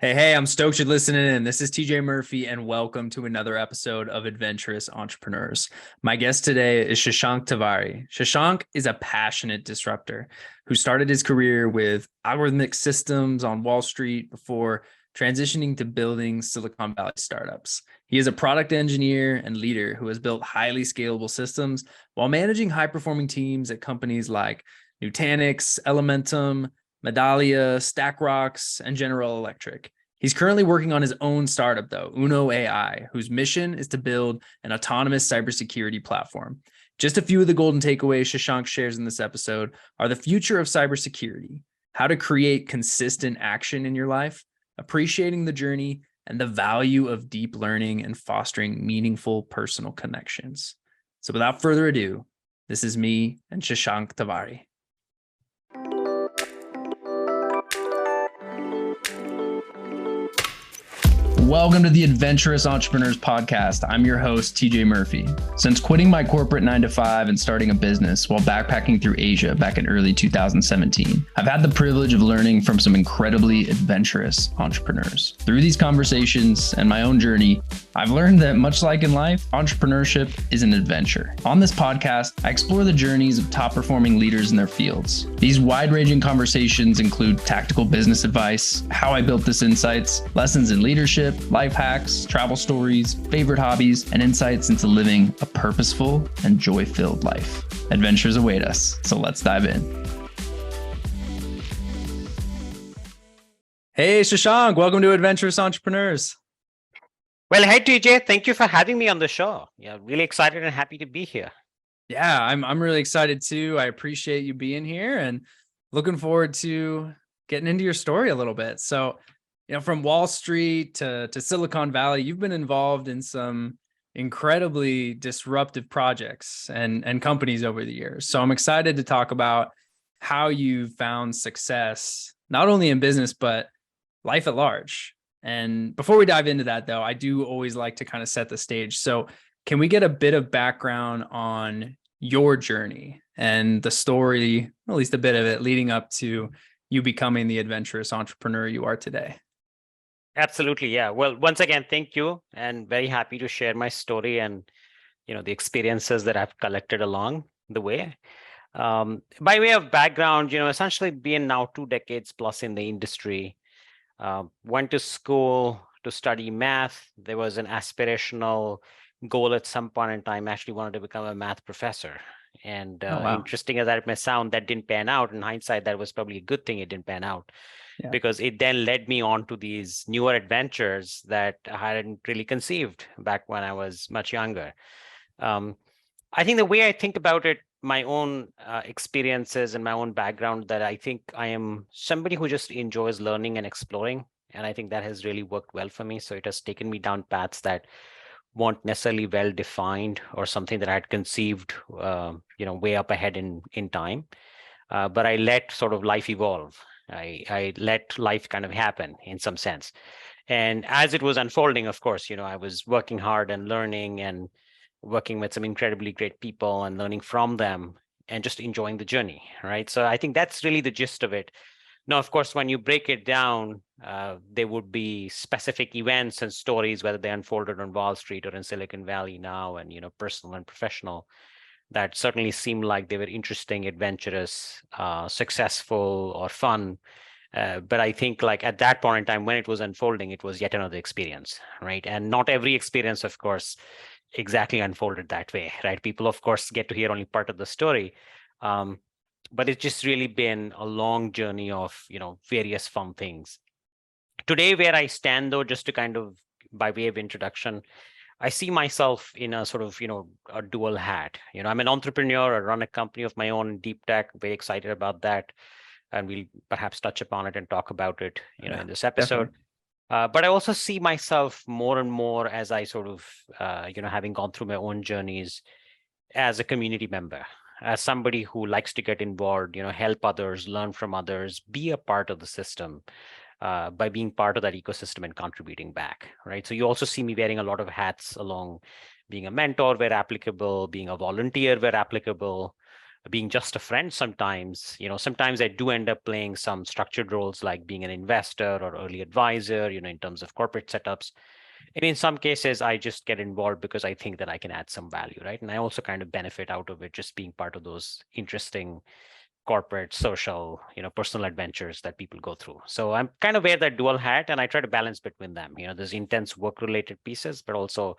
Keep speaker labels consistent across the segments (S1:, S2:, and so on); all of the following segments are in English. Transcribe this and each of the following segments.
S1: Hey, I'm stoked you're listening in. This is TJ Murphy, and welcome to another episode of Adventurous Entrepreneurs. My guest today is Shashank Tiwari. Shashank is a passionate disruptor who started his career with algorithmic systems on Wall Street before transitioning to building Silicon Valley startups. He is a product engineer and leader who has built highly scalable systems while managing high-performing teams at companies like Nutanix, Elementum, Medallia, StackRox, and General Electric. He's currently working on his own startup, though, Uno.AI, whose mission is to build an autonomous cybersecurity platform. Just a few of the golden takeaways Shashank shares in this episode are the future of cybersecurity, how to create consistent action in your life, appreciating the journey, and the value of deep learning and fostering meaningful personal connections. So without further ado, this is me and Shashank Tiwari. Welcome to the Adventurous Entrepreneurs Podcast. I'm your host, TJ Murphy. Since quitting my corporate 9-to-5 and starting a business while backpacking through Asia back in early 2017, I've had the privilege of learning from some incredibly adventurous entrepreneurs. Through these conversations and my own journey, I've learned that much like in life, entrepreneurship is an adventure. On this podcast, I explore the journeys of top-performing leaders in their fields. These wide-ranging conversations include tactical business advice, how I built this insights, lessons in leadership, life hacks, travel stories, favorite hobbies, and insights into living a purposeful and joy-filled life. Adventures await us, so let's dive in. Hey, Shashank, welcome to Adventurous Entrepreneurs.
S2: Well, hey, TJ, thank you for having me on the show. Yeah, really excited and happy to be here.
S1: Yeah, I'm really excited too. I appreciate you being here and looking forward to getting into your story a little bit. So, from Wall Street to Silicon Valley, you've been involved in some incredibly disruptive projects and companies over the years. So I'm excited to talk about how you found success, not only in business, but life at large. And before we dive into that, though, I do always like to kind of set the stage. So can we get a bit of background on your journey and the story, at least a bit of it, leading up to you becoming the adventurous entrepreneur you are today?
S2: Absolutely. Yeah. Well, once again, thank you, and very happy to share my story and, the experiences that I've collected along the way. By way of background, essentially being now 2 decades plus in the industry, went to school to study math. There was an aspirational goal at some point in time. I actually wanted to become a math professor. And interesting as that may sound, that didn't pan out. In hindsight, that was probably a good thing it didn't pan out. Yeah. Because it then led me on to these newer adventures that I hadn't really conceived back when I was much younger. I think the way I think about it, my own experiences and my own background, that I think I am somebody who just enjoys learning and exploring. And I think that has really worked well for me. So it has taken me down paths that weren't necessarily well defined or something that I had conceived, way up ahead in time. But I let sort of life evolve. I let life kind of happen in some sense. And as it was unfolding, of course, I was working hard and learning and working with some incredibly great people and learning from them and just enjoying the journey, right? So I think that's really the gist of it. Now, of course, when you break it down, there would be specific events and stories, whether they unfolded on Wall Street or in Silicon Valley now, and, personal and professional, that certainly seemed like they were interesting, adventurous, successful, or fun. But I think like at that point in time, when it was unfolding, it was yet another experience, right? And not every experience, of course, exactly unfolded that way, right? People, of course, get to hear only part of the story. But it's just really been a long journey of, various fun things. Today, where I stand, though, just to kind of, by way of introduction, I see myself in a sort of, a dual hat. I'm an entrepreneur. I run a company of my own, deep tech, very excited about that. And we'll perhaps touch upon it and talk about it, in this episode. But I also see myself more and more as I sort of, having gone through my own journeys, as a community member, as somebody who likes to get involved, help others, learn from others, be a part of the system. By being part of that ecosystem and contributing back, right? So you also see me wearing a lot of hats along, being a mentor where applicable, being a volunteer where applicable, being just a friend sometimes. Sometimes I do end up playing some structured roles like being an investor or early advisor, in terms of corporate setups. And in some cases, I just get involved because I think that I can add some value, right? And I also kind of benefit out of it, just being part of those interesting corporate, social, personal adventures that people go through. So I'm kind of wear that dual hat, and I try to balance between them. There's intense work-related pieces, but also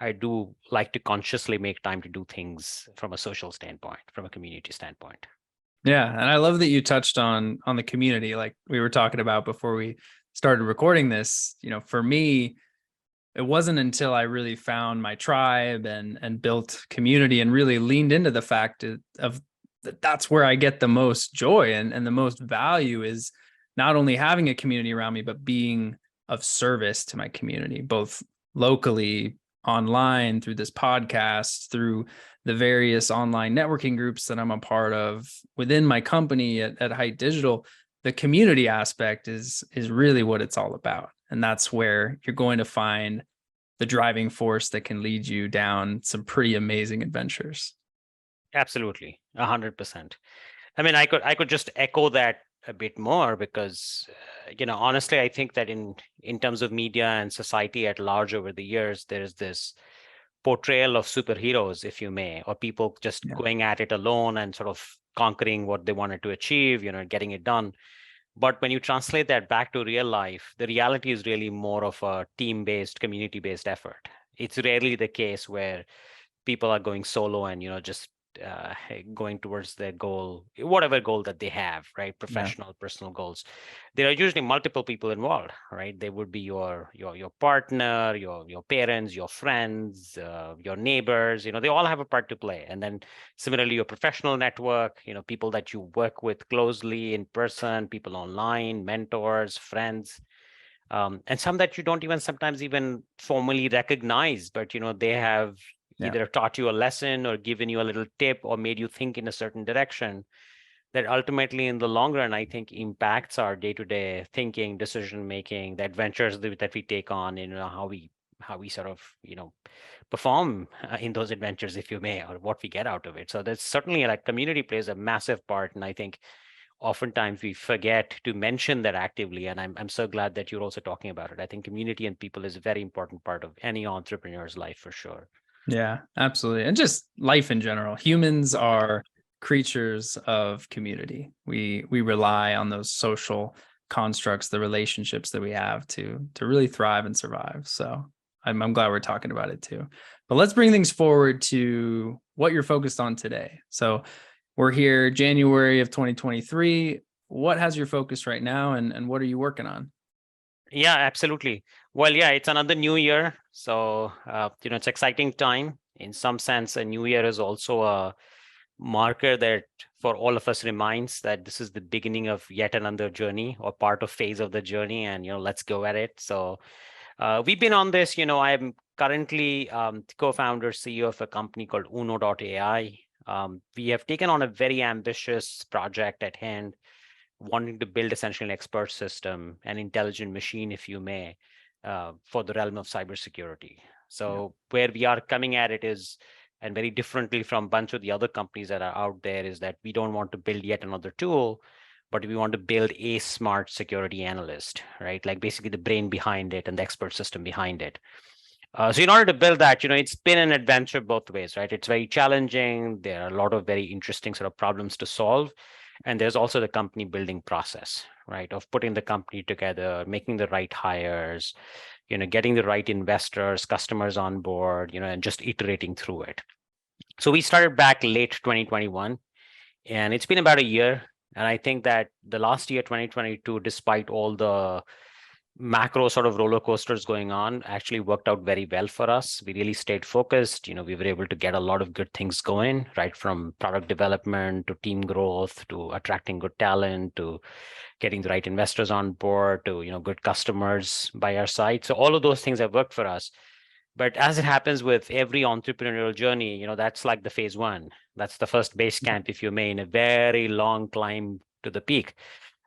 S2: I do like to consciously make time to do things from a social standpoint, from a community standpoint.
S1: Yeah, and I love that you touched on the community, like we were talking about before we started recording this. For me, it wasn't until I really found my tribe and built community and really leaned into the fact of that's where I get the most joy and the most value, is not only having a community around me, but being of service to my community, both locally, online, through this podcast, through the various online networking groups that I'm a part of within my company at Height Digital. The community aspect is really what it's all about. And that's where you're going to find the driving force that can lead you down some pretty amazing adventures.
S2: Absolutely, 100%. I mean, I could just echo that a bit more because, honestly, I think that in terms of media and society at large over the years, there's this portrayal of superheroes, if you may, or people just going at it alone and sort of conquering what they wanted to achieve, getting it done. But when you translate that back to real life, the reality is really more of a team-based, community-based effort. It's rarely the case where people are going solo and just going towards their goal, whatever goal that they have, right? Professional, personal goals. There are usually multiple people involved, right? They would be your partner, your parents, your friends, your neighbors. They all have a part to play. And then similarly, your professional network, people that you work with closely in person, people online, mentors, friends. And some that you don't even sometimes even formally recognize, but they have either taught you a lesson or given you a little tip or made you think in a certain direction that ultimately in the long run, I think impacts our day-to-day thinking, decision making, the adventures that we take on, how we sort of perform in those adventures, if you may, or what we get out of it. So there's certainly, like, community plays a massive part, and I think oftentimes we forget to mention that actively. And I'm so glad that you're also talking about it. I think community and people is a very important part of any entrepreneur's life, for sure.
S1: Yeah, absolutely. And just life in general. Humans are creatures of community. We rely on those social constructs, the relationships that we have to really thrive and survive. So I'm glad we're talking about it too. But let's bring things forward to what you're focused on today. So we're here January of 2023. What has your focus right now, and what are you working on?
S2: Yeah, absolutely. Well, yeah, it's another new year. So, it's exciting time. In some sense, a new year is also a marker that for all of us reminds that this is the beginning of yet another journey or part of phase of the journey, and, let's go at it. So we've been on this. I'm currently co-founder, CEO of a company called Uno.AI. We have taken on a very ambitious project at hand, wanting to build essentially an expert system, an intelligent machine, if you may, for the realm of cybersecurity. So where we are coming at it is, and very differently from a bunch of the other companies that are out there, is that we don't want to build yet another tool, but we want to build a smart security analyst, right? Like basically the brain behind it and the expert system behind it. So in order to build that, it's been an adventure both ways, right? It's very challenging. There are a lot of very interesting sort of problems to solve. And there's also the company building process, right? Of putting the company together, making the right hires, getting the right investors, customers on board, and just iterating through it. So we started back late 2021, and it's been about a year. And I think that the last year, 2022, despite all the macro sort of roller coasters going on, actually worked out very well for us. We really stayed focused. We were able to get a lot of good things going, right? From product development to team growth to attracting good talent to getting the right investors on board to, good customers by our side. So all of those things have worked for us. But as it happens with every entrepreneurial journey, that's like the phase one. That's the first base camp, if you may, in a very long climb to the peak.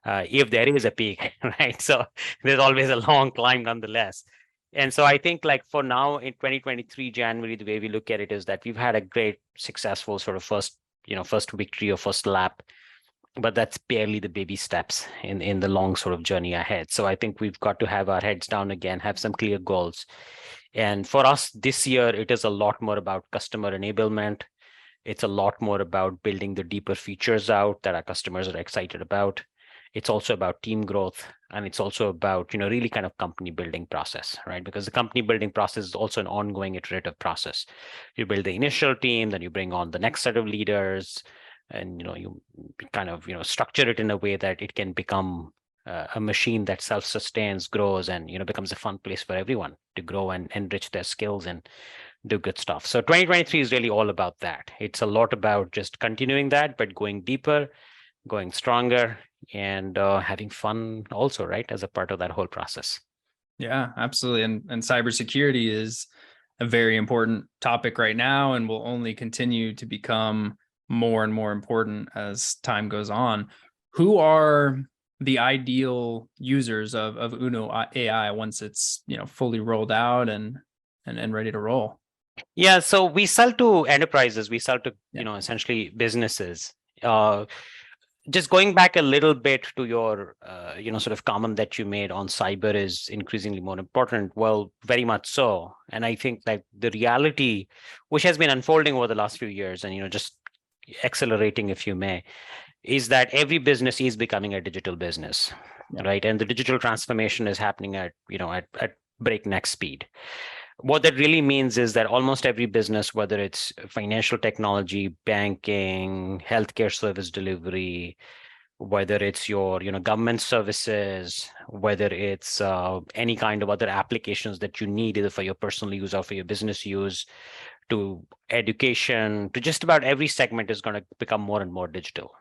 S2: If there is a peak, right? So there's always a long climb nonetheless. And so I think, like, for now in 2023 January, the way we look at it is that we've had a great successful sort of first first victory or first lap, but that's barely the baby steps in the long sort of journey ahead. So I think we've got to have our heads down again, have some clear goals. And for us this year, it is a lot more about customer enablement. It's a lot more about building the deeper features out that our customers are excited about. It's also about team growth, and it's also about, really kind of company building process, right? Because the company building process is also an ongoing iterative process. You build the initial team, then you bring on the next set of leaders, and you kind of structure it in a way that it can become a machine that self-sustains, grows, and becomes a fun place for everyone to grow and enrich their skills and do good stuff. So 2023 is really all about that. It's a lot about just continuing that, but going deeper, going stronger, and having fun also, right, as a part of that whole process.
S1: Yeah, absolutely. And cybersecurity is a very important topic right now and will only continue to become more and more important as time goes on. Who are the ideal users of Uno.AI once it's fully rolled out and ready to roll?
S2: Yeah, so we sell to enterprises, we sell to essentially businesses. Just going back a little bit to your sort of comment that you made on cyber is increasingly more important. Well, very much so. And I think that the reality, which has been unfolding over the last few years and just accelerating, if you may, is that every business is becoming a digital business, right? And the digital transformation is happening at breakneck speed. What that really means is that almost every business, whether it's financial technology, banking, healthcare service delivery, whether it's your government services, whether it's any kind of other applications that you need either for your personal use or for your business use, to education, to just about every segment is going to become more and more digital.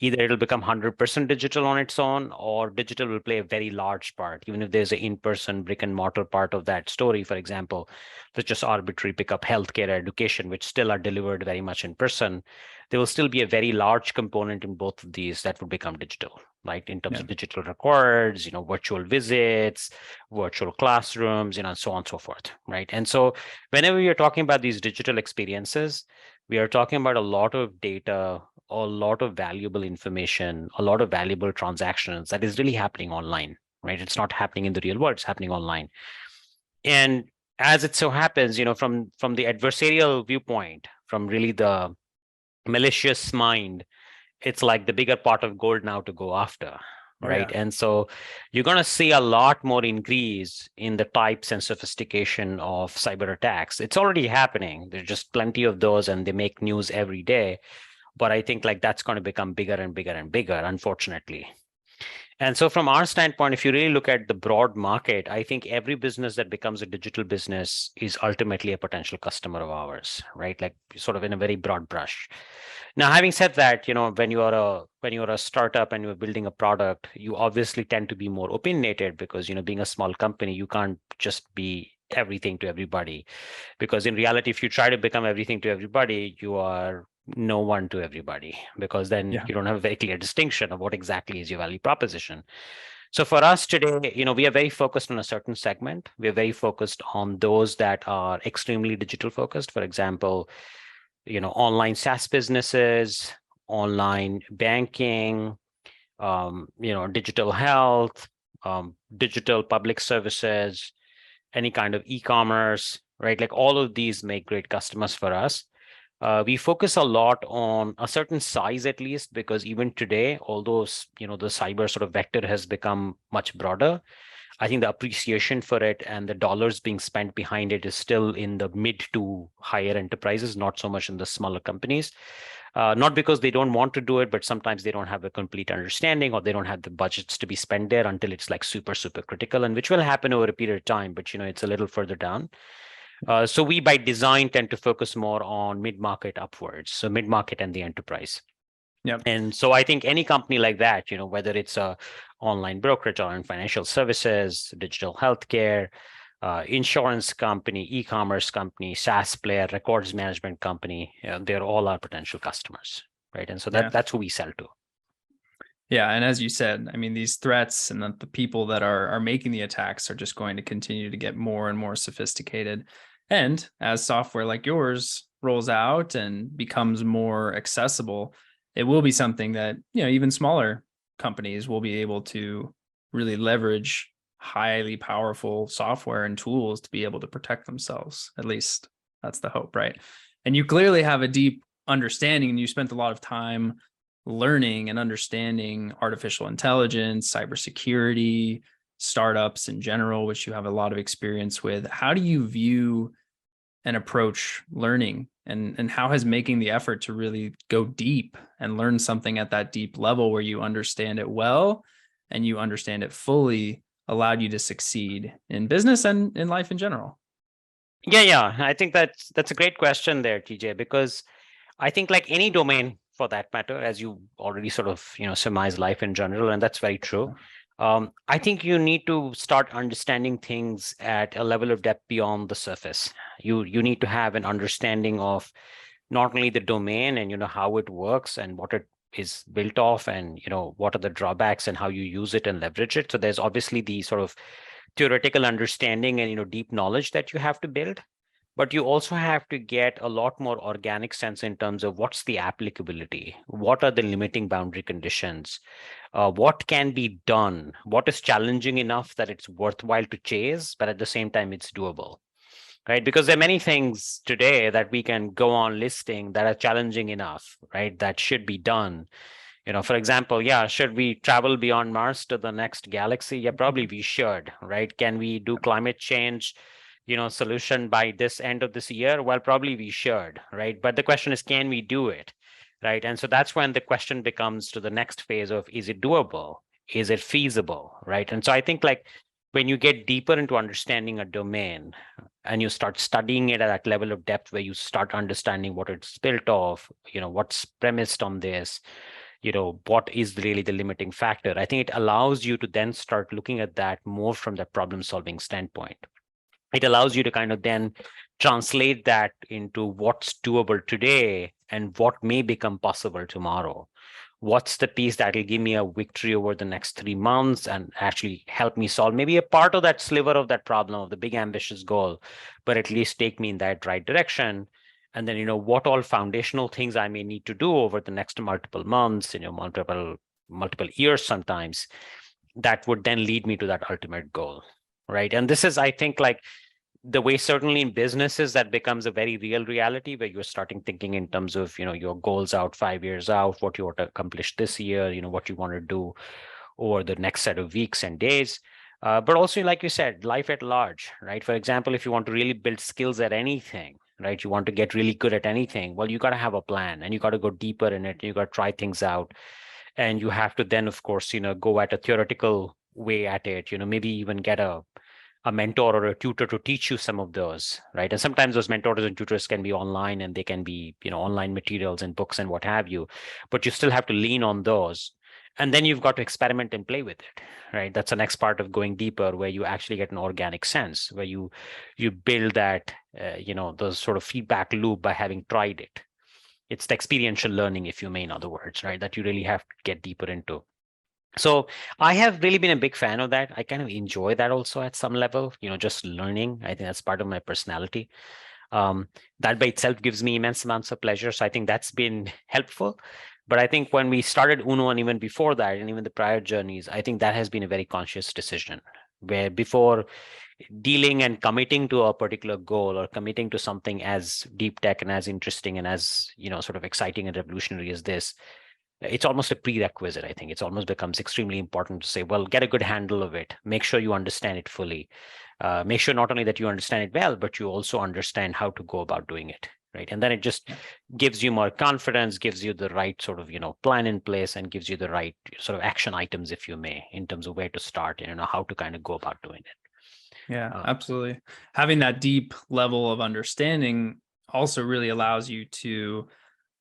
S2: Either it'll become 100% digital on its own, or digital will play a very large part. Even if there's an in-person brick and mortar part of that story, for example, let's just arbitrary pick up healthcare, education, which still are delivered very much in person. There will still be a very large component in both of these that will become digital, right? In terms of digital records, virtual visits, virtual classrooms, and so on and so forth, right? And so whenever you're talking about these digital experiences, we are talking about a lot of data, a lot of valuable information, a lot of valuable transactions that is really happening online, right? It's not happening in the real world, it's happening online. And as it so happens, from the adversarial viewpoint, from really the malicious mind, it's like the bigger pot of gold now to go after, right? And so you're going to see a lot more increase in the types and sophistication of cyber attacks. It's already happening. There's just plenty of those, and they make news every day. But I think that's going to become bigger and bigger and bigger, unfortunately. And so from our standpoint, if you really look at the broad market, I think every business that becomes a digital business is ultimately a potential customer of ours, right? Like sort of in a very broad brush. Now, having said that, when you're a startup and you're building a product, you obviously tend to be more opinionated because, being a small company, you can't just be everything to everybody. Because in reality, if you try to become everything to everybody, you are no one to everybody, because then you don't have a very clear distinction of what exactly is your value proposition. So for us today, we are very focused on a certain segment. We are very focused on those that are extremely digital focused. For example, online SaaS businesses, online banking, digital health, digital public services, any kind of e-commerce, right? Like all of these make great customers for us. We focus a lot on a certain size, at least, because even today, although the cyber sort of vector has become much broader, I think the appreciation for it and the dollars being spent behind it is still in the mid to higher enterprises, not so much in the smaller companies. Not because they don't want to do it, but sometimes they don't have a complete understanding, or they don't have the budgets to be spent there until it's like super, super critical, and which will happen over a period of time, but it's a little further down. So we by design tend to focus more on mid-market upwards, so mid-market and the enterprise. And so I think any company like that, whether it's a online brokerage or in financial services, digital healthcare, insurance company, e-commerce company, SaaS player, records management company, they're all our potential customers, right? And so that's who we sell to.
S1: Yeah, and as you said, I mean, these threats and the people that are making the attacks are just going to continue to get more and more sophisticated. And as software like yours rolls out and becomes more accessible, it will be something that, even smaller companies will be able to really leverage highly powerful software and tools to be able to protect themselves. At least that's the hope, right? And you clearly have a deep understanding, and you spent a lot of time learning and understanding artificial intelligence, cybersecurity, startups in general, which you have a lot of experience with. How do you view and approach learning, and how has making the effort to really go deep and learn something at that deep level where you understand it well and you understand it fully allowed you to succeed in business and in life in general?
S2: Yeah. I think that's a great question there, TJ, because I think like any domain for that matter, as you already sort of, surmise life in general, and that's very true. I think you need to start understanding things at a level of depth beyond the surface. You need to have an understanding of not only the domain and how it works and what it is built off, and what are the drawbacks and how you use it and leverage it. So there's obviously the sort of theoretical understanding and deep knowledge that you have to build. But you also have to get a lot more organic sense in terms of what's the applicability, what are the limiting boundary conditions, what can be done, what is challenging enough that it's worthwhile to chase, but at the same time it's doable, right? Because there are many things today that we can go on listing that are challenging enough, right? That should be done. For example, should we travel beyond Mars to the next galaxy? Yeah, probably we should, right? Can we do climate change solution by this end of this year? Well, probably we should, right? But the question is, can we do it, right? And so that's when the question becomes to the next phase of, is it doable? Is it feasible, right? And so I think like when you get deeper into understanding a domain and you start studying it at that level of depth where you start understanding what it's built off, what's premised on this, what is really the limiting factor, I think it allows you to then start looking at that more from the problem solving standpoint. It allows you to kind of then translate that into what's doable today and what may become possible tomorrow. What's the piece that will give me a victory over the next 3 months and actually help me solve maybe a part of that sliver of that problem of the big ambitious goal, but at least take me in that right direction. And then, what all foundational things I may need to do over the next multiple months, multiple years sometimes, that would then lead me to that ultimate goal. Right. And this is, I think, like the way certainly in businesses that becomes a very real reality where you're starting thinking in terms of, your goals out 5 years out, what you want to accomplish this year, what you want to do over the next set of weeks and days. But also, like you said, life at large, right? For example, if you want to really build skills at anything, right? You want to get really good at anything. Well, you got to have a plan and you got to go deeper in it. You got to try things out. And you have to then, of course, go at a theoretical way at it, maybe even get a mentor or a tutor to teach you some of those, right? And sometimes those mentors and tutors can be online and they can be, online materials and books and what have you, but you still have to lean on those. And then you've got to experiment and play with it, right? That's the next part of going deeper, where you actually get an organic sense, where you build that, the sort of feedback loop by having tried it. It's the experiential learning, if you may, in other words, right? That you really have to get deeper into. So I have really been a big fan of that. I kind of enjoy that also at some level, just learning. I think that's part of my personality. That by itself gives me immense amounts of pleasure. So I think that's been helpful. But I think when we started Uno and even before that, and even the prior journeys, I think that has been a very conscious decision, where before dealing and committing to a particular goal or committing to something as deep tech and as interesting and as, sort of exciting and revolutionary as this, it's almost a prerequisite. I think it's almost becomes extremely important to say, well, get a good handle of it. Make sure you understand it fully. Make sure not only that you understand it well, but you also understand how to go about doing it. Right. And then it just gives you more confidence, gives you the right sort of, plan in place, and gives you the right sort of action items, if you may, in terms of where to start and how to kind of go about doing it.
S1: Yeah, absolutely. Having that deep level of understanding also really allows you to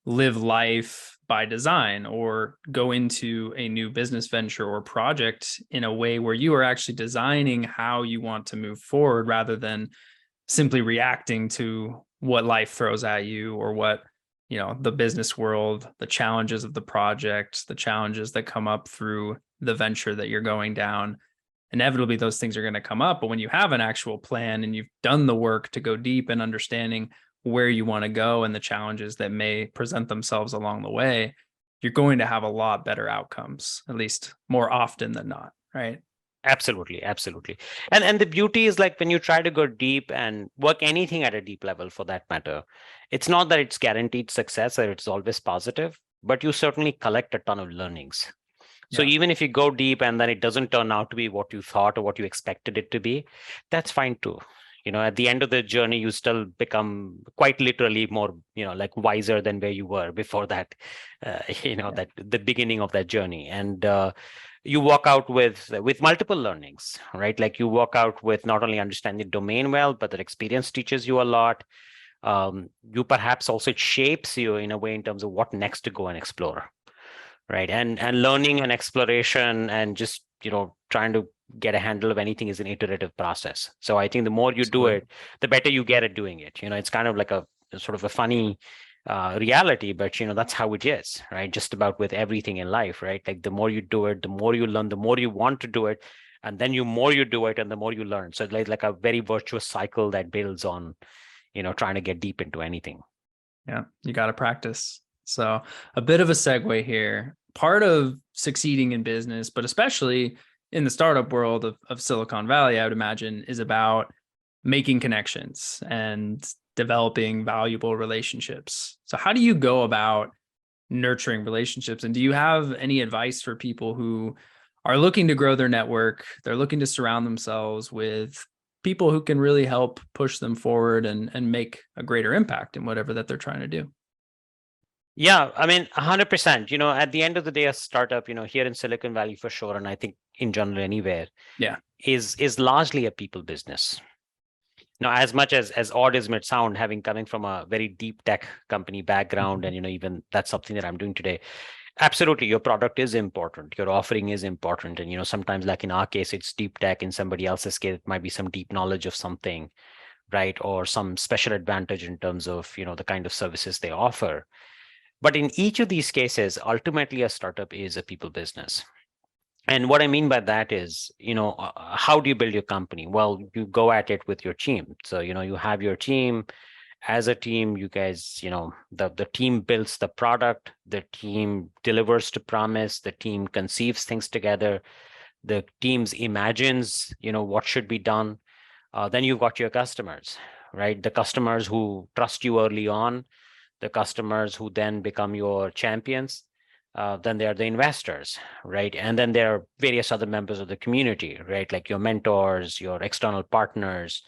S1: live life by design, or go into a new business venture or project in a way where you are actually designing how you want to move forward, rather than simply reacting to what life throws at you, or what, the business world, the challenges of the project, the challenges that come up through the venture that you're going down. Inevitably, those things are going to come up. But when you have an actual plan and you've done the work to go deep in understanding where you want to go and the challenges that may present themselves along the way, you're going to have a lot better outcomes, at least more often than not, right?
S2: Absolutely, absolutely. And the beauty is like when you try to go deep and work anything at a deep level for that matter, it's not that it's guaranteed success or it's always positive, but you certainly collect a ton of learnings. So
S1: Yeah.
S2: even if you go deep and then it doesn't turn out to be what you thought or what you expected it to be, that's fine too. At the end of the journey, you still become quite literally more, like wiser than where you were before that, that the beginning of that journey. And you walk out with multiple learnings, right? Like you walk out with not only understanding the domain well, but that experience teaches you a lot. You perhaps also it shapes you in a way in terms of what next to go and explore, right? And learning and exploration and just trying to get a handle of anything is an iterative process. So I think the more you do it, the better you get at doing it. It's kind of like a sort of a funny reality, but that's how it is, right? Just about with everything in life, right? Like the more you do it, the more you learn, the more you want to do it, and then more you do it and the more you learn. So it's like a very virtuous cycle that builds on trying to get deep into anything.
S1: Yeah, you got to practice. So a bit of a segue here. Part of succeeding in business, but especially in the startup world of Silicon Valley, I would imagine, is about making connections and developing valuable relationships. So how do you go about nurturing relationships? And do you have any advice for people who are looking to grow their network? They're looking to surround themselves with people who can really help push them forward and make a greater impact in whatever that they're trying to do.
S2: Yeah, I mean, 100%. At the end of the day, a startup, here in Silicon Valley for sure, and I think in general anywhere,
S1: Yeah,
S2: is largely a people business. Now, as much as odd as it might sound, having coming from a very deep tech company background, and even that's something that I'm doing today. Absolutely, your product is important, your offering is important, and sometimes, like in our case, it's deep tech. In somebody else's case, it might be some deep knowledge of something, right, or some special advantage in terms of the kind of services they offer. But in each of these cases, ultimately, a startup is a people business. And what I mean by that is, how do you build your company? Well, you go at it with your team. So, you have your team. As a team, you guys, the team builds the product, the team delivers to promise, the team conceives things together, the teams imagines, what should be done. Then you've got your customers, right? The customers who trust you early on, the customers who then become your champions. Then there are the investors, right? And then there are various other members of the community, right? Like your mentors, your external partners.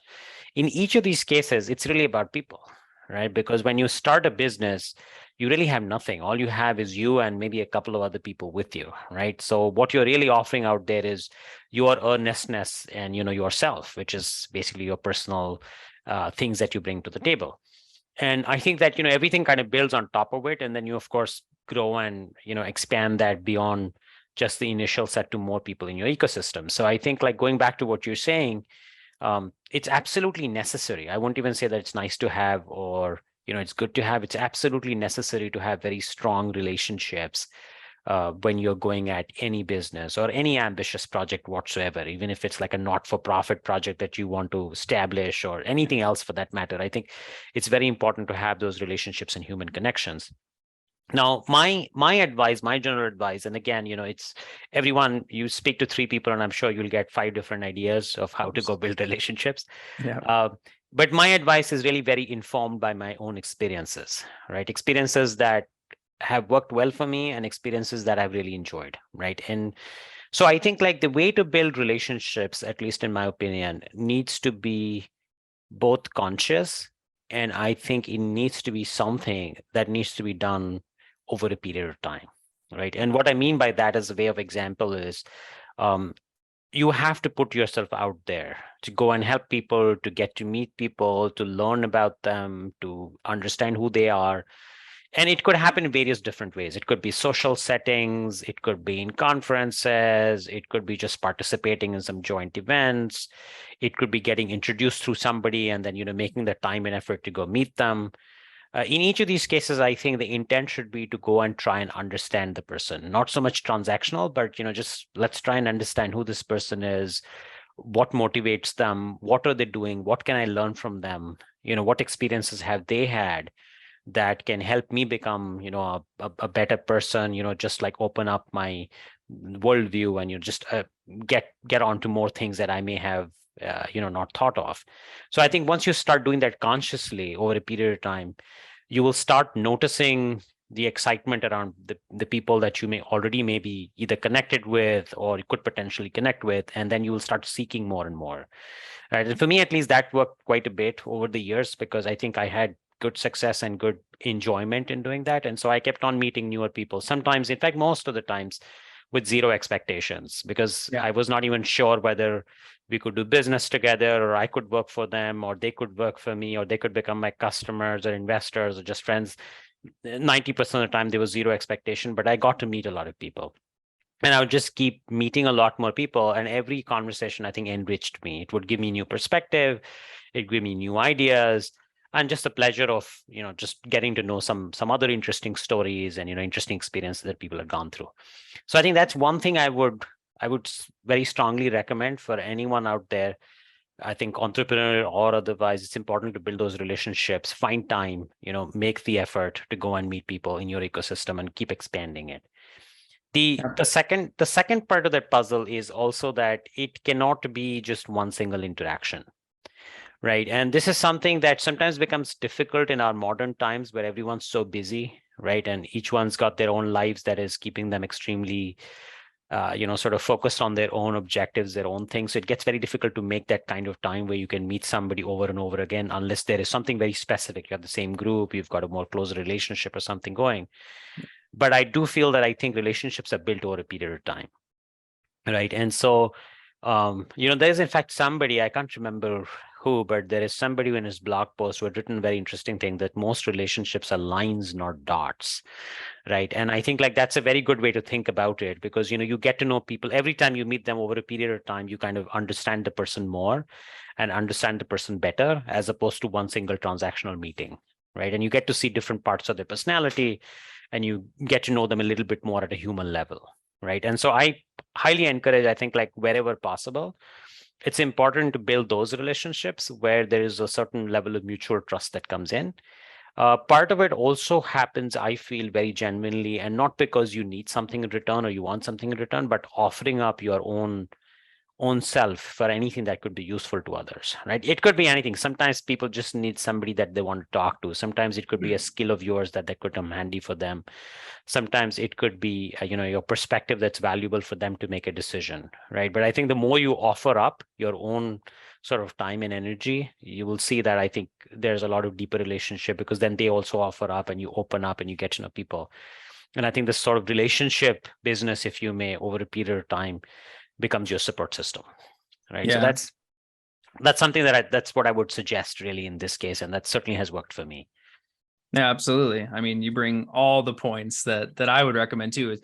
S2: In each of these cases, it's really about people, right? Because when you start a business, you really have nothing. All you have is you and maybe a couple of other people with you, right? So what you're really offering out there is your earnestness and yourself, which is basically your personal things that you bring to the table. And I think that everything kind of builds on top of it, and then you of course grow and expand that beyond just the initial set to more people in your ecosystem. So I think, like, going back to what you're saying, it's absolutely necessary. I won't even say that it's nice to have or it's good to have. It's absolutely necessary to have very strong relationships when you're going at any business or any ambitious project whatsoever, even if it's like a not-for-profit project that you want to establish or anything else for that matter. I think it's very important to have those relationships and human connections. Now, my advice, my general advice, and again, it's everyone, you speak to three people and I'm sure you'll get 5 different ideas of how to go build relationships.
S1: yeah,
S2: But my advice is really very informed by my own experiences, right? Experiences that have worked well for me and experiences that I've really enjoyed, right? And so I think, like, the way to build relationships, at least in my opinion, needs to be both conscious, and I think it needs to be something that needs to be done over a period of time, right? And what I mean by that, as a way of example, is you have to put yourself out there to go and help people, to get to meet people, to learn about them, to understand who they are. And it could happen in various different ways. It could be social settings, it could be in conferences, it could be just participating in some joint events, it could be getting introduced through somebody and then making the time and effort to go meet them. In each of these cases, I think the intent should be to go and try and understand the person, not so much transactional, but just let's try and understand who this person is, what motivates them, what are they doing, what can I learn from them, what experiences have they had that can help me become, a better person, just like open up my worldview and just get onto more things that I may have, not thought of. So I think once you start doing that consciously over a period of time, you will start noticing the excitement around the people that you may already maybe either connected with or you could potentially connect with, and then you will start seeking more and more. Right. And for me, at least, that worked quite a bit over the years because I think I had good success and good enjoyment in doing that. And so I kept on meeting newer people, sometimes, in fact, most of the times with zero expectations, because I was not even sure whether we could do business together or I could work for them or they could work for me or they could become my customers or investors or just friends. 90% of the time, there was zero expectation, but I got to meet a lot of people. And I would just keep meeting a lot more people. And every conversation, I think, enriched me. It would give me new perspective. It gave me new ideas. And just the pleasure of, just getting to know some other interesting stories and, interesting experiences that people have gone through. So I think that's one thing I would very strongly recommend for anyone out there. I think entrepreneur or otherwise, it's important to build those relationships, find time, make the effort to go and meet people in your ecosystem and keep expanding it. The second part of that puzzle is also that it cannot be just one single interaction, right? And this is something that sometimes becomes difficult in our modern times where everyone's so busy, right? And each one's got their own lives that is keeping them extremely, sort of focused on their own objectives, their own things. So it gets very difficult to make that kind of time where you can meet somebody over and over again, unless there is something very specific. You have the same group, you've got a more close relationship or something going. But I do feel that I think relationships are built over a period of time, right? And so, there's in fact somebody, I can't remember who, but there is somebody in his blog post who had written a very interesting thing that most relationships are lines, not dots, right? And I think like that's a very good way to think about it because, you get to know people every time you meet them over a period of time, you kind of understand the person more and understand the person better as opposed to one single transactional meeting, right? And you get to see different parts of their personality and you get to know them a little bit more at a human level, right? And so I highly encourage, I think like wherever possible, it's important to build those relationships where there is a certain level of mutual trust that comes in. Part of it also happens, I feel, very genuinely, and not because you need something in return or you want something in return, but offering up your own self for anything that could be useful to others, right? It could be anything. Sometimes people just need somebody that they want to talk to. Sometimes it could be a skill of yours that could come handy for them. Sometimes it could be, your perspective that's valuable for them to make a decision, right? But I think the more you offer up your own sort of time and energy, you will see that I think there's a lot of deeper relationship because then they also offer up and you open up and you get to know people. And I think this sort of relationship business, if you may, over a period of time, becomes your support system, right? So that's something that's what I would suggest really in this case, and that certainly has worked for me.
S1: Yeah, absolutely. I mean, you bring all the points that I would recommend too. Is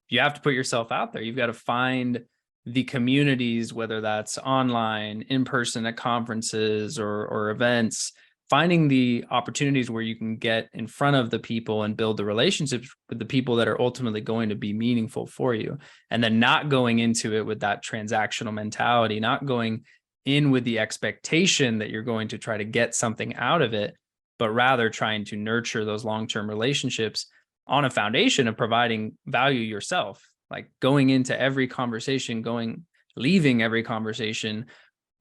S1: you have to put yourself out there. You've got to find the communities, whether that's online, in person at conferences or events, finding the opportunities where you can get in front of the people and build the relationships with the people that are ultimately going to be meaningful for you. And then not going into it with that transactional mentality, not going in with the expectation that you're going to try to get something out of it, but rather trying to nurture those long-term relationships on a foundation of providing value yourself, like going into every conversation, leaving every conversation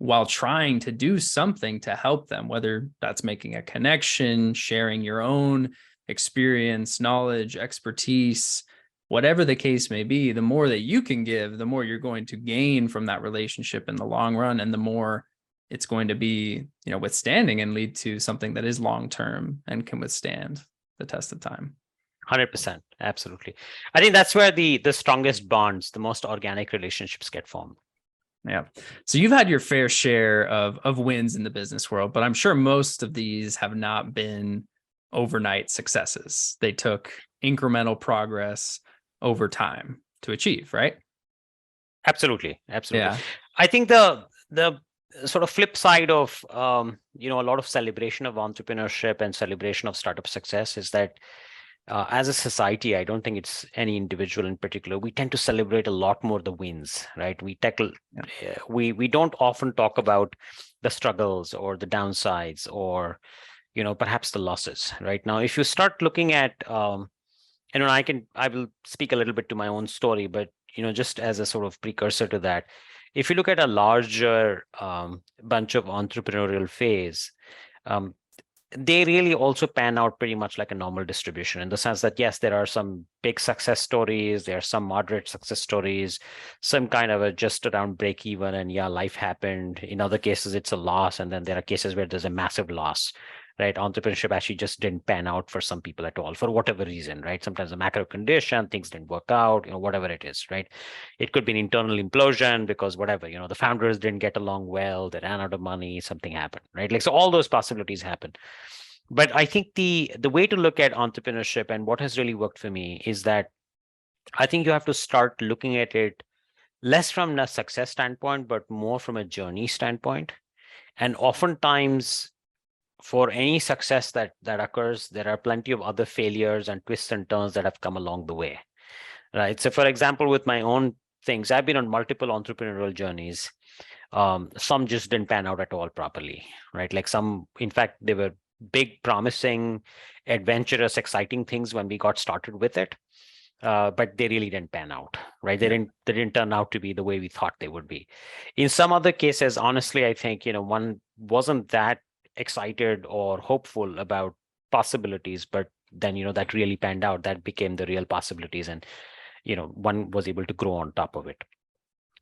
S1: while trying to do something to help them, whether that's making a connection, sharing your own experience, knowledge, expertise, whatever the case may be. The more that you can give, the more you're going to gain from that relationship in the long run, and the more it's going to be, withstanding and lead to something that is long-term and can withstand the test of time.
S2: 100%. Absolutely. I think that's where the strongest bonds, the most organic relationships get formed.
S1: Yeah. So you've had your fair share of wins in the business world, but I'm sure most of these have not been overnight successes. They took incremental progress over time to achieve, right?
S2: Absolutely. Absolutely.
S1: Yeah.
S2: I think the sort of flip side of, a lot of celebration of entrepreneurship and celebration of startup success is that as a society, I don't think it's any individual in particular. We tend to celebrate a lot more the wins, right? We don't often talk about the struggles or the downsides or perhaps the losses. Right now, if you start looking at, and I will speak a little bit to my own story, but just as a sort of precursor to that, if you look at a larger bunch of entrepreneurial phase. They really also pan out pretty much like a normal distribution in the sense that, yes, there are some big success stories, there are some moderate success stories, some kind of a just around break even, and yeah, life happened. In other cases, it's a loss, and then there are cases where there's a massive loss, right? Entrepreneurship actually just didn't pan out for some people at all, for whatever reason, right? Sometimes the macro condition, things didn't work out, whatever it is, right? It could be an internal implosion because whatever, the founders didn't get along well, they ran out of money, something happened, right? Like, so all those possibilities happen. But I think the way to look at entrepreneurship and what has really worked for me is that I think you have to start looking at it less from a success standpoint, but more from a journey standpoint. And oftentimes, for any success that occurs, there are plenty of other failures and twists and turns that have come along the way, right? So, for example, with my own things, I've been on multiple entrepreneurial journeys. Some just didn't pan out at all properly, right? Like some, in fact, they were big, promising, adventurous, exciting things when we got started with it. But they really didn't pan out, right? They didn't turn out to be the way we thought they would be. In some other cases, honestly, I think, one wasn't that excited or hopeful about possibilities, but then, that really panned out. That became the real possibilities. And, one was able to grow on top of it.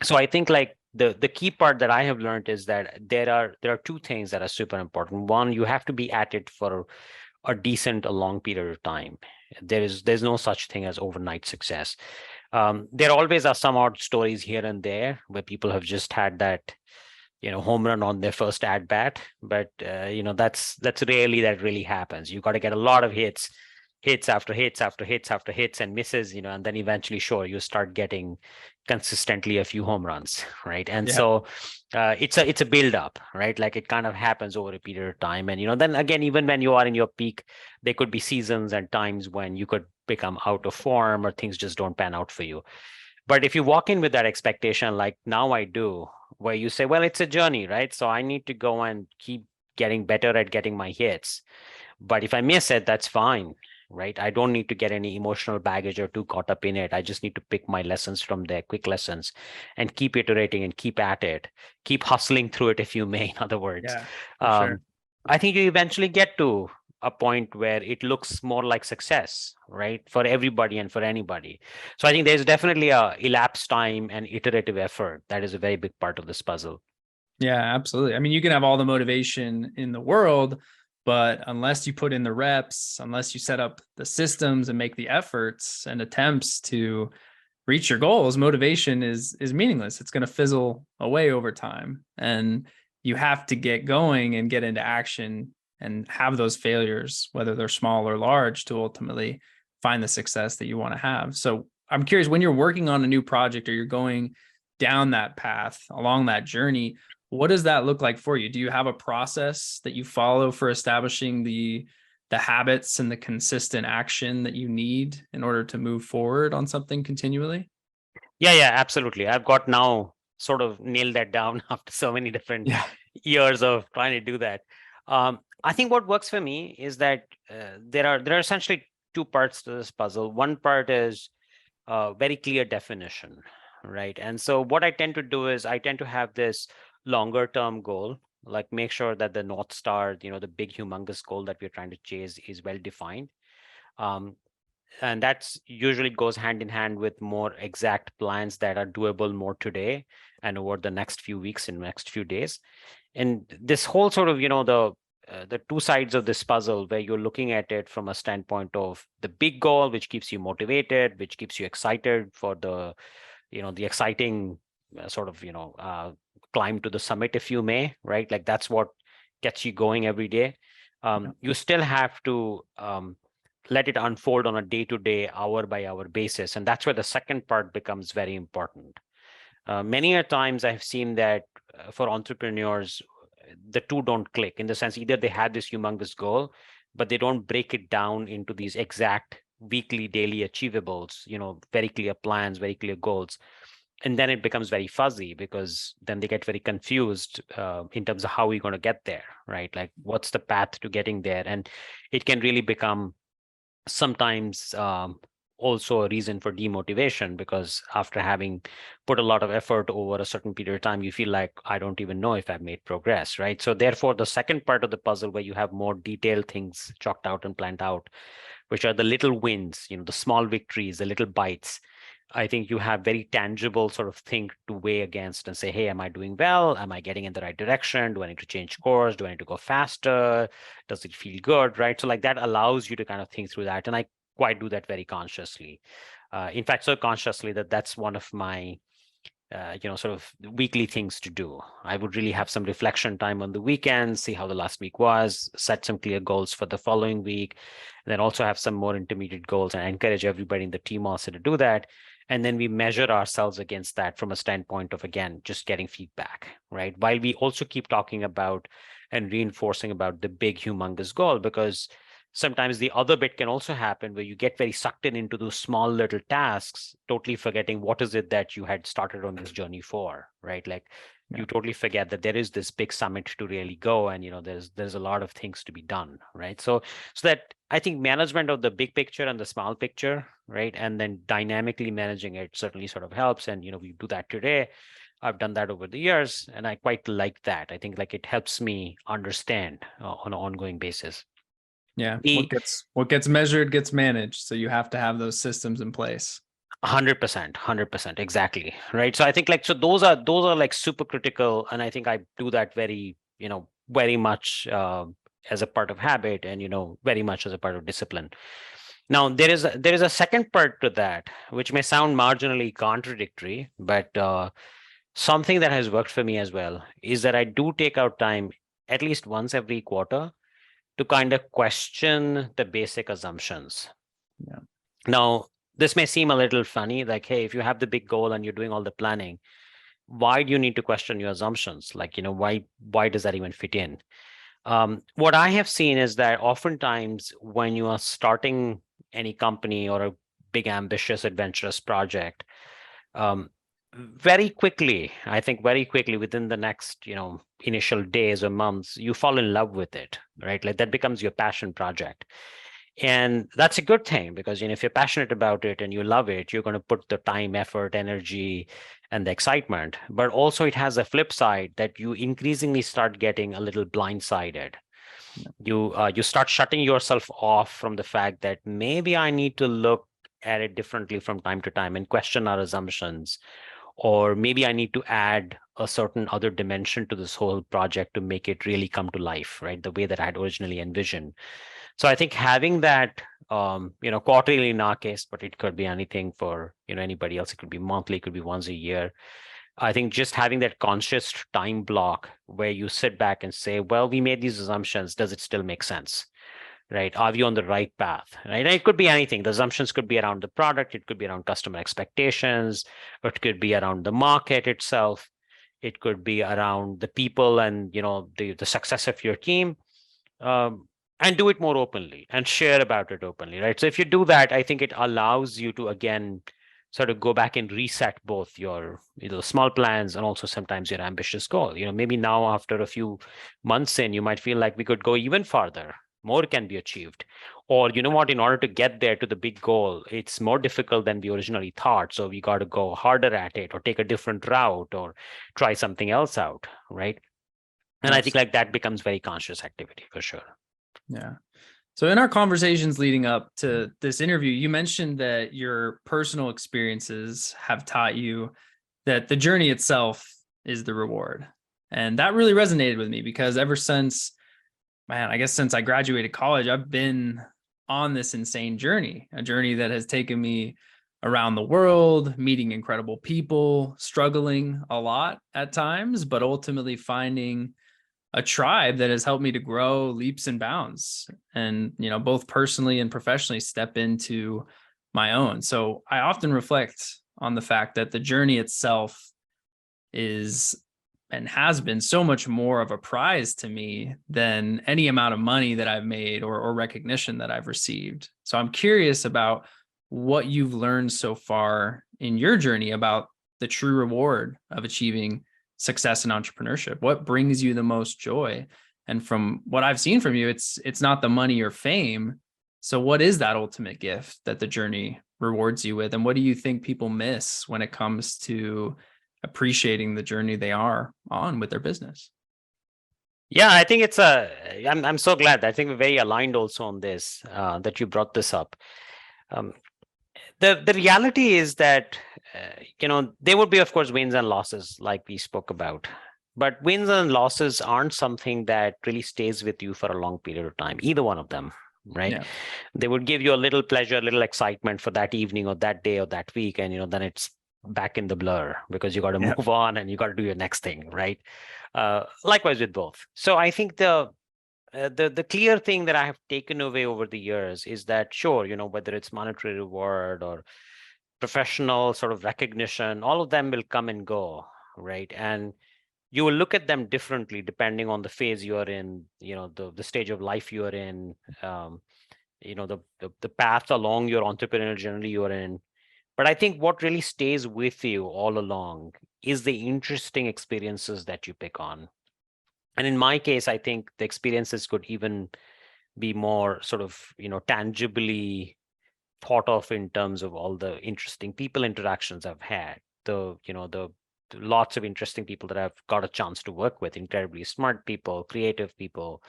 S2: So I think like the key part that I have learned is that there are two things that are super important. One, you have to be at it for a long period of time. There's no such thing as overnight success. There always are some odd stories here and there where people have just had that home run on their first at bat, but that's rarely that really happens. You got to get a lot of hits after hits after hits after hits and misses, and then eventually, sure, you start getting consistently a few home runs, right? And so it's a build up, right? Like it kind of happens over a period of time. And then again, even when you are in your peak, there could be seasons and times when you could become out of form or things just don't pan out for you. But if you walk in with that expectation, like now I do, where you say, well, it's a journey, right? So I need to go and keep getting better at getting my hits. But if I miss it, that's fine, right? I don't need to get any emotional baggage or too caught up in it. I just need to pick my lessons from there, quick lessons, and keep iterating and keep at it, keep hustling through it, if you may, in other words.
S1: Sure.
S2: I think you eventually get to a point where it looks more like success, right? For everybody and for anybody. So I think there's definitely a elapsed time and iterative effort that is a very big part of this puzzle.
S1: Yeah, absolutely. I mean, you can have all the motivation in the world, but unless you put in the reps, unless you set up the systems and make the efforts and attempts to reach your goals, motivation is meaningless. It's going to fizzle away over time. And you have to get going and get into action and have those failures, whether they're small or large, to ultimately find the success that you want to have. So I'm curious, when you're working on a new project or you're going down that path, along that journey, what does that look like for you? Do you have a process that you follow for establishing the habits and the consistent action that you need in order to move forward on something continually?
S2: Yeah, absolutely. I've got now sort of nailed that down after so many different years of trying to do that. I think what works for me is that there are essentially two parts to this puzzle. One part is very clear definition, right? And so what I tend to do is I tend to have this longer term goal, like make sure that the North Star, the big humongous goal that we're trying to chase is well defined. And that's usually goes hand in hand with more exact plans that are doable more today and over the next few weeks and next few days. And this whole sort of, the two sides of this puzzle where you're looking at it from a standpoint of the big goal, which keeps you motivated, which keeps you excited for the, the exciting sort of, climb to the summit, if you may, right? Like that's what gets you going every day. You still have to let it unfold on a day-to-day, hour-by-hour basis. And that's where the second part becomes very important. Many a times I've seen that for entrepreneurs, the two don't click in the sense either they have this humongous goal, but they don't break it down into these exact weekly, daily achievables, very clear plans, very clear goals. And then it becomes very fuzzy because then they get very confused in terms of how we're going to get there, right? Like what's the path to getting there? And it can really become sometimes also a reason for demotivation, because after having put a lot of effort over a certain period of time, you feel like, I don't even know if I've made progress, right? So therefore, the second part of the puzzle where you have more detailed things chalked out and planned out, which are the little wins, the small victories, the little bites, I think you have very tangible sort of thing to weigh against and say, hey, am I doing well? Am I getting in the right direction? Do I need to change course? Do I need to go faster? Does it feel good? Right. So like that allows you to kind of think through that. And I quite do that very consciously. In fact, so consciously that that's one of my sort of weekly things to do. I would really have some reflection time on the weekend, see how the last week was, set some clear goals for the following week, and then also have some more intermediate goals, and I encourage everybody in the team also to do that. And then we measure ourselves against that from a standpoint of, again, just getting feedback, right? While we also keep talking about and reinforcing about the big, humongous goal, because sometimes the other bit can also happen where you get very sucked in into those small little tasks, totally forgetting what is it that you had started on this journey for, right? Like you totally forget that there is this big summit to really go, and there's a lot of things to be done, right? So that I think management of the big picture and the small picture, right, and then dynamically managing it certainly sort of helps. And we do that today. I've done that over the years, and I quite like that. I think like it helps me understand on an ongoing basis.
S1: Yeah. What gets measured gets managed. So you have to have those systems in place.
S2: 100%, exactly. Right. So I think so those are like super critical. And I think I do that very much as a part of habit, and, very much as a part of discipline. Now, there is a second part to that, which may sound marginally contradictory, but something that has worked for me as well is that I do take out time at least once every quarter to kind of question the basic assumptions.
S1: Yeah.
S2: Now, this may seem a little funny, like, hey, if you have the big goal and you're doing all the planning, why do you need to question your assumptions? Like, why does that even fit in? What I have seen is that oftentimes when you are starting any company or a big, ambitious, adventurous project, very quickly within the next, initial days or months, you fall in love with it, right? Like that becomes your passion project. And that's a good thing, because if you're passionate about it and you love it, you're going to put the time, effort, energy, and the excitement. But also it has a flip side that you increasingly start getting a little blindsided. You start shutting yourself off from the fact that maybe I need to look at it differently from time to time and question our assumptions, or maybe I need to add a certain other dimension to this whole project to make it really come to life, right? The way that I had originally envisioned. So I think having that, quarterly in our case, but it could be anything for, anybody else. It could be monthly, it could be once a year. I think just having that conscious time block where you sit back and say, well, we made these assumptions. Does it still make sense? Right? Are we on the right path? Right? And it could be anything. The assumptions could be around the product. It could be around customer expectations. Or it could be around the market itself. It could be around the people and, the success of your team. And do it more openly and share about it openly, right? So if you do that, I think it allows you to, again, sort of go back and reset both your small plans and also sometimes your ambitious goal. Maybe now after a few months in, you might feel like we could go even farther. More can be achieved. Or in order to get there to the big goal, it's more difficult than we originally thought. So we got to go harder at it, or take a different route, or try something else out, right? And I think like that becomes very conscious activity for sure.
S1: Yeah. So in our conversations leading up to this interview, you mentioned that your personal experiences have taught you that the journey itself is the reward. And that really resonated with me, because ever since, since I graduated college, I've been on this insane journey, a journey that has taken me around the world, meeting incredible people, struggling a lot at times, but ultimately finding a tribe that has helped me to grow leaps and bounds, and, both personally and professionally step into my own. So I often reflect on the fact that the journey itself is and has been so much more of a prize to me than any amount of money that I've made or recognition that I've received. So I'm curious about what you've learned so far in your journey about the true reward of achieving success in entrepreneurship. What brings you the most joy? And from what I've seen from you, it's not the money or fame. So what is that ultimate gift that the journey rewards you with? And what do you think people miss when it comes to appreciating the journey they are on with their business?
S2: Yeah, I think I'm so glad. I think we're very aligned also on this, that you brought this up. Um, the reality is that, there would be, of course, wins and losses like we spoke about. But wins and losses aren't something that really stays with you for a long period of time, either one of them, right?
S1: Yeah.
S2: They would give you a little pleasure, a little excitement for that evening or that day or that week. And, then it's back in the blur because you got to move on and you got to do your next thing, right? Likewise with both. So I think the clear thing that I have taken away over the years is that, sure, whether it's monetary reward or professional sort of recognition, all of them will come and go, right? And you will look at them differently depending on the phase you are in, the stage of life you are in, the path along your entrepreneurial journey you are in. But I think what really stays with you all along is the interesting experiences that you pick on. And in my case, I think the experiences could even be more sort of, tangibly thought of in terms of all the interesting people interactions I've had, the lots of interesting people that I've got a chance to work with, incredibly smart people, creative people,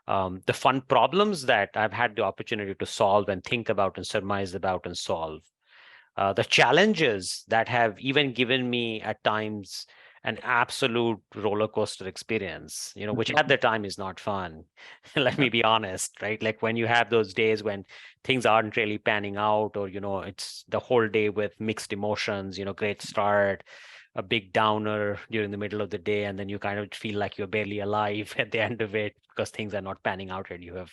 S2: the fun problems that I've had the opportunity to solve and think about and surmise about and solve, the challenges that have even given me at times an absolute roller coaster experience, which at the time is not fun. Let me be honest, right? Like when you have those days when things aren't really panning out, or, it's the whole day with mixed emotions, great start, a big downer during the middle of the day, and then you kind of feel like you're barely alive at the end of it because things are not panning out and you have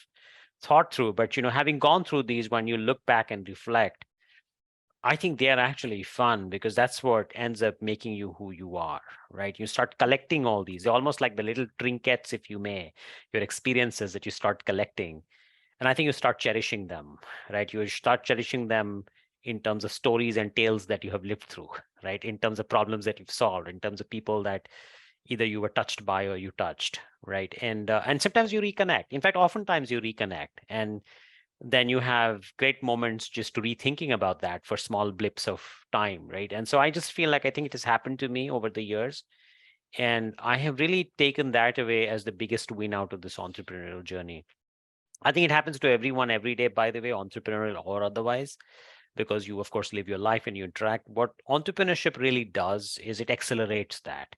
S2: thought through. But, having gone through these, when you look back and reflect, I think they are actually fun because that's what ends up making you who you are, right? You start collecting all these. They're almost like the little trinkets, if you may, your experiences that you start collecting. And I think you start cherishing them, right? You start cherishing them in terms of stories and tales that you have lived through, right? In terms of problems that you've solved, in terms of people that either you were touched by or you touched, right? And sometimes you reconnect. In fact, oftentimes you reconnect, and then you have great moments just to rethinking about that for small blips of time, right? And so I just feel like I think it has happened to me over the years, and I have really taken that away as the biggest win out of this entrepreneurial journey. I think it happens to everyone every day, by the way, entrepreneurial or otherwise, because you, of course, live your life and you interact. What entrepreneurship really does is it accelerates that.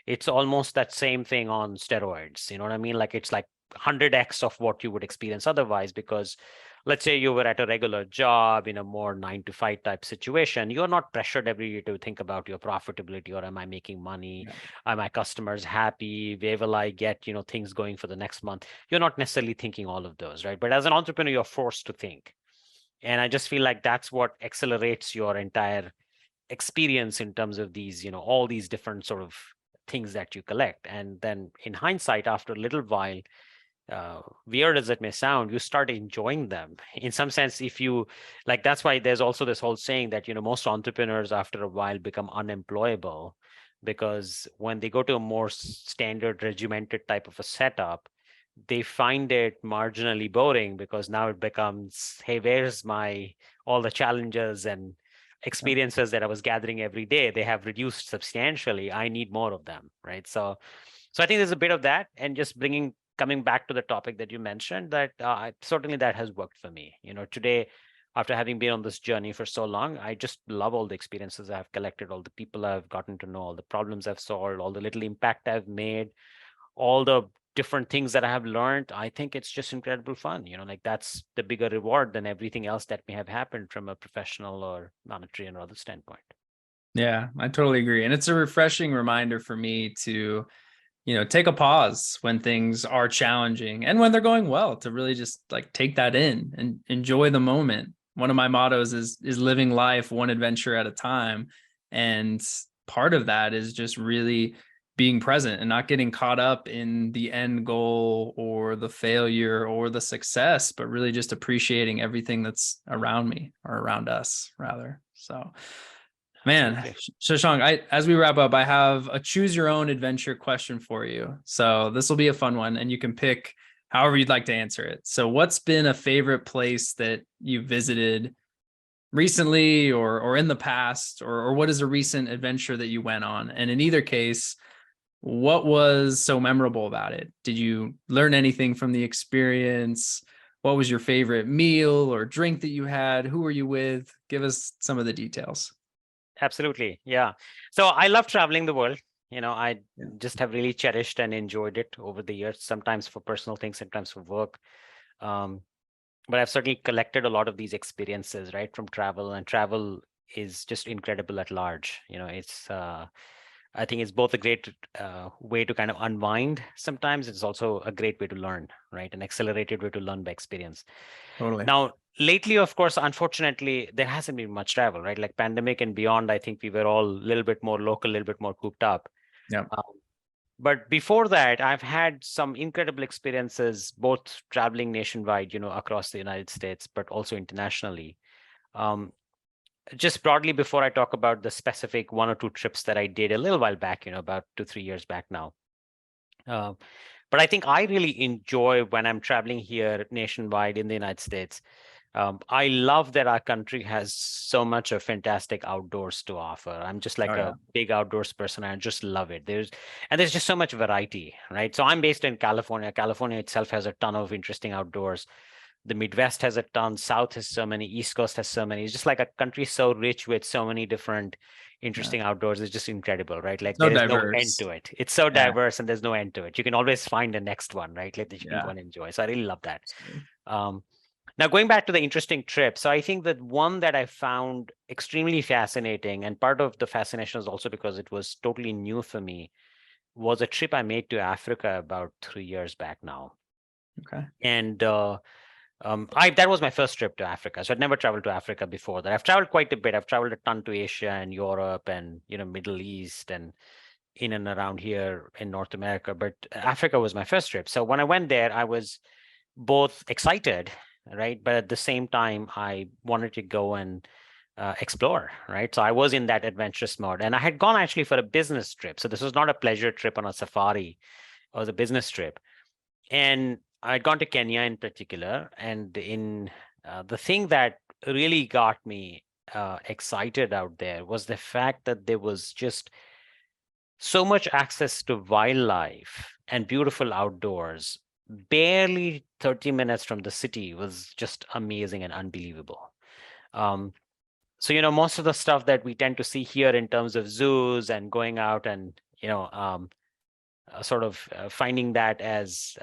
S2: It's almost that same thing on steroids. You know what I mean? Like it's like 100x of what you would experience otherwise, because let's say you were at a regular job in a more 9 to 5 type situation, you're not pressured every day to think about your profitability, or am I making money? Are my customers happy? Where will I get, things going for the next month? You're not necessarily thinking all of those, right? But as an entrepreneur, you're forced to think. And I just feel like that's what accelerates your entire experience in terms of these, all these different sort of things that you collect. And then in hindsight, after a little while, weird as it may sound, you start enjoying them in some sense. If you like, that's why there's also this whole saying that, most entrepreneurs after a while become unemployable, because when they go to a more standard regimented type of a setup, they find it marginally boring, because now it becomes, hey, where's my all the challenges and experiences that I was gathering every day? They have reduced substantially. I need more of them, right? So I think there's a bit of that, and just coming back to the topic that you mentioned, that certainly that has worked for me. Today, after having been on this journey for so long, I just love all the experiences I've collected, all the people I've gotten to know, all the problems I've solved, all the little impact I've made, all the different things that I have learned. I think it's just incredible fun. Like that's the bigger reward than everything else that may have happened from a professional or monetary and other standpoint.
S1: Yeah, I totally agree. And it's a refreshing reminder for me to, take a pause when things are challenging and when they're going well, to really just like take that in and enjoy the moment. One of my mottos is living life one adventure at a time. And part of that is just really being present and not getting caught up in the end goal or the failure or the success, but really just appreciating everything that's around me, or around us rather. So man, Shashank, as we wrap up, I have a choose your own adventure question for you. So this will be a fun one, and you can pick however you'd like to answer it. So what's been a favorite place that you visited recently or in the past, or what is a recent adventure that you went on? And in either case, what was so memorable about it? Did you learn anything from the experience? What was your favorite meal or drink that you had? Who were you with? Give us some of the details.
S2: Absolutely. Yeah. So I love traveling the world. I just have really cherished and enjoyed it over the years, sometimes for personal things, sometimes for work. But I've certainly collected a lot of these experiences, right, from travel, and travel is just incredible at large. I think it's both a great way to kind of unwind. Sometimes it's also a great way to learn, right? An accelerated way to learn by experience.
S1: Totally.
S2: Now, lately, of course, unfortunately, there hasn't been much travel, right? Like pandemic and beyond, I think we were all a little bit more local, a little bit more cooped up.
S1: Yeah.
S2: But before that, I've had some incredible experiences, both traveling nationwide, across the United States, but also internationally. Just broadly, before I talk about the specific one or two trips that I did a little while back, about 2-3 years back now. But I think I really enjoy when I'm traveling here nationwide in the United States. I love that our country has so much of fantastic outdoors to offer. I'm just like a big outdoors person. I just love it. There's just so much variety, right? So I'm based in California. California itself has a ton of interesting outdoors. The Midwest has a ton. South has so many. East Coast has so many. It's just like a country so rich with so many different interesting outdoors. It's just incredible, right? Like there is no end to it. It's so diverse and there's no end to it. You can always find the next one, right? Like that you can go and enjoy. So I really love that. Now, going back to the interesting trip. So I think that one that I found extremely fascinating, and part of the fascination is also because it was totally new for me, was a trip I made to Africa about 3 years back now.
S1: Okay.
S2: And that was my first trip to Africa. So I'd never traveled to Africa before that. I've traveled quite a bit. I've traveled a ton to Asia and Europe and, Middle East and in and around here in North America. But Africa was my first trip. So when I went there, I was both excited, right? But at the same time, I wanted to go and explore, right? So I was in that adventurous mode. And I had gone actually for a business trip. So this was not a pleasure trip on a safari. It was a business trip. And I'd gone to Kenya in particular, and in the thing that really got me excited out there was the fact that there was just so much access to wildlife and beautiful outdoors. Barely 30 minutes from the city was just amazing and unbelievable. So, most of the stuff that we tend to see here in terms of zoos and going out and, finding that as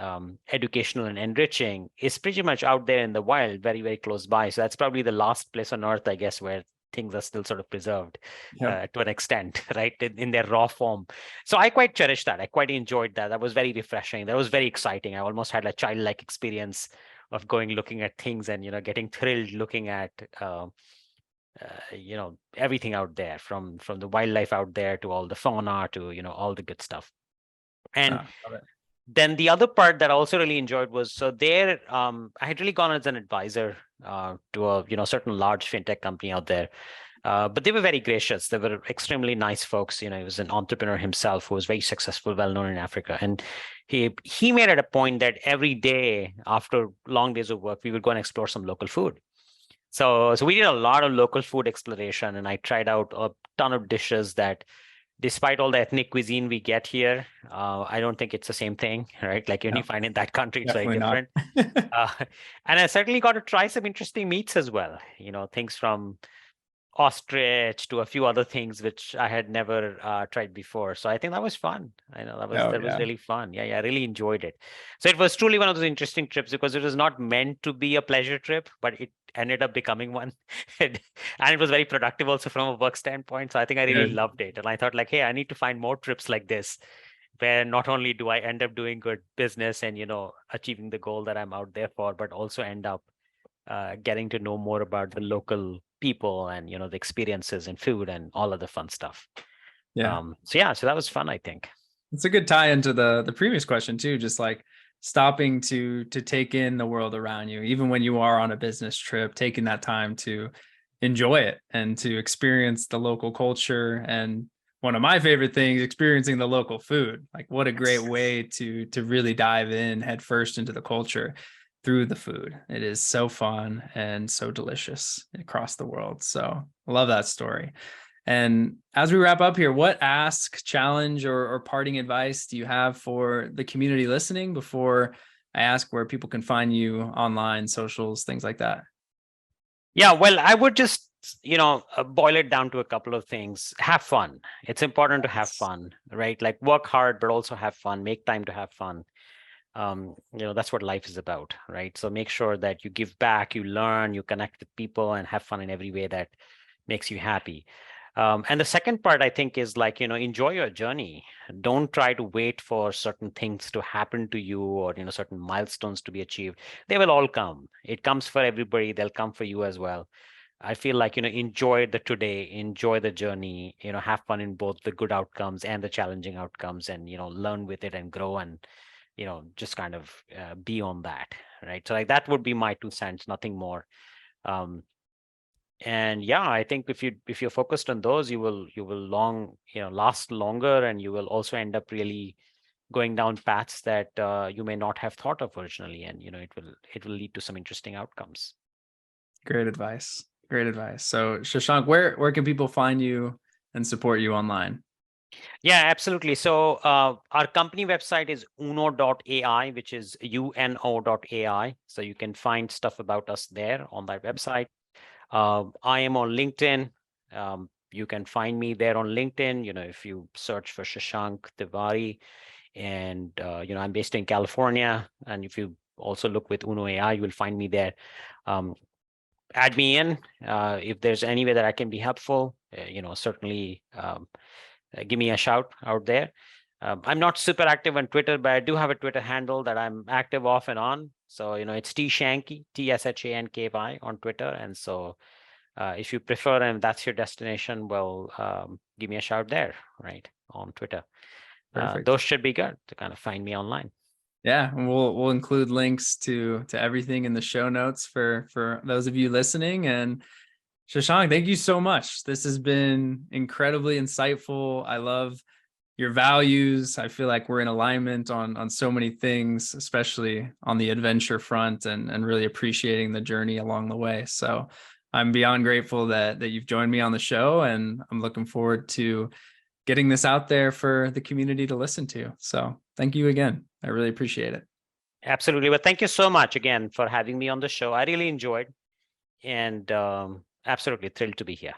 S2: educational and enriching is pretty much out there in the wild, very, very close by. So that's probably the last place on earth, I guess, where things are still sort of preserved to an extent, right, in their raw form. So I quite cherished that. I quite enjoyed that. That was very refreshing. That was very exciting. I almost had a childlike experience of going, looking at things and, getting thrilled looking at, everything out there, from the wildlife out there to all the fauna to, all the good stuff. And then the other part that I also really enjoyed was, so there, I had really gone as an advisor to a certain large fintech company out there, but they were very gracious. They were extremely nice folks. He was an entrepreneur himself who was very successful, well known in Africa, and he made it a point that every day after long days of work, we would go and explore some local food. So we did a lot of local food exploration, and I tried out a ton of dishes that, despite all the ethnic cuisine we get here, I don't think it's the same thing, right? Like when you find in that country, it's very different. And I certainly got to try some interesting meats as well. Things from ostrich to a few other things which I had never tried before. So I think that was fun. I know that was really fun. Yeah, I really enjoyed it. So it was truly one of those interesting trips because it was not meant to be a pleasure trip, but it ended up becoming one. And it was very productive also from a work standpoint. So I think I really loved it. And I thought like, hey, I need to find more trips like this, where not only do I end up doing good business and, achieving the goal that I'm out there for, but also end up getting to know more about the local people and, the experiences and food and all of the fun stuff. So that was fun, I think.
S1: It's a good tie into the previous question too, just like stopping to take in the world around you, even when you are on a business trip, taking that time to enjoy it and to experience the local culture. And one of my favorite things, experiencing the local food. Like what a great way to really dive in head first into the culture through the food. It is so fun and so delicious across the world. So I love that story. And as we wrap up here, what ask, challenge, or parting advice do you have for the community listening before I ask where people can find you online, socials, things like that?
S2: Yeah, well, I would just, boil it down to a couple of things. Have fun. It's important to have fun, right? Like work hard, but also have fun, make time to have fun. That's what life is about, right? So make sure that you give back, you learn, you connect with people, and have fun in every way that makes you happy. And the second part, I think, is like, enjoy your journey. Don't try to wait for certain things to happen to you or, certain milestones to be achieved. They will all come. It comes for everybody. They'll come for you as well. I feel like, enjoy the today, enjoy the journey, have fun in both the good outcomes and the challenging outcomes, and, learn with it and grow and, just kind of be on that, right? So like that would be my 2 cents, nothing more. And yeah, I think if you're focused on those, you will last longer, and you will also end up really going down paths that you may not have thought of originally, and it will lead to some interesting outcomes.
S1: Great advice. Great advice. So Shashank, where can people find you and support you online?
S2: Yeah, absolutely. So our company website is Uno.AI, which is UNO.AI. So you can find stuff about us there on that website. I am on LinkedIn. You can find me there on LinkedIn. If you search for Shashank Tiwari, and I'm based in California. And if you also look with Uno.AI, you will find me there. Add me in if there's any way that I can be helpful. Certainly give me a shout out there. I'm not super active on Twitter, but I do have a Twitter handle that I'm active off and on. So, it's Tshanky, Tshanky on Twitter. And so if you prefer and that's your destination, well, give me a shout there, right, on Twitter. Those should be good to kind of find me online.
S1: Yeah, and we'll include links to everything in the show notes for those of you listening. And Shashank, thank you so much. This has been incredibly insightful. I love your values. I feel like we're in alignment on so many things, especially on the adventure front, and really appreciating the journey along the way. So I'm beyond grateful that you've joined me on the show, and I'm looking forward to getting this out there for the community to listen to. So thank you again. I really appreciate it.
S2: Absolutely. Well, thank you so much again for having me on the show. I really enjoyed, and absolutely thrilled to be here.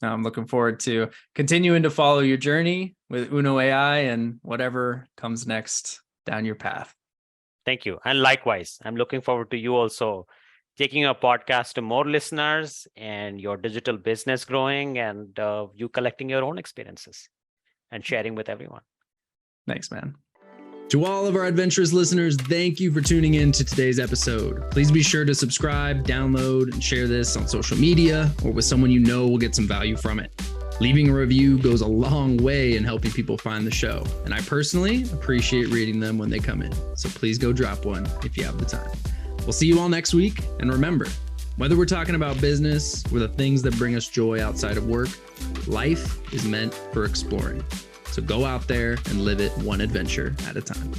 S1: I'm looking forward to continuing to follow your journey with Uno.AI and whatever comes next down your path.
S2: Thank you. And likewise, I'm looking forward to you also taking your podcast to more listeners, and your digital business growing, and you collecting your own experiences and sharing with everyone.
S1: Thanks, man. To all of our Adventurous listeners, thank you for tuning in to today's episode. Please be sure to subscribe, download, and share this on social media or with someone you know will get some value from it. Leaving a review goes a long way in helping people find the show, and I personally appreciate reading them when they come in. So please go drop one if you have the time. We'll see you all next week, and remember, whether we're talking about business or the things that bring us joy outside of work, life is meant for exploring. So go out there and live it one adventure at a time.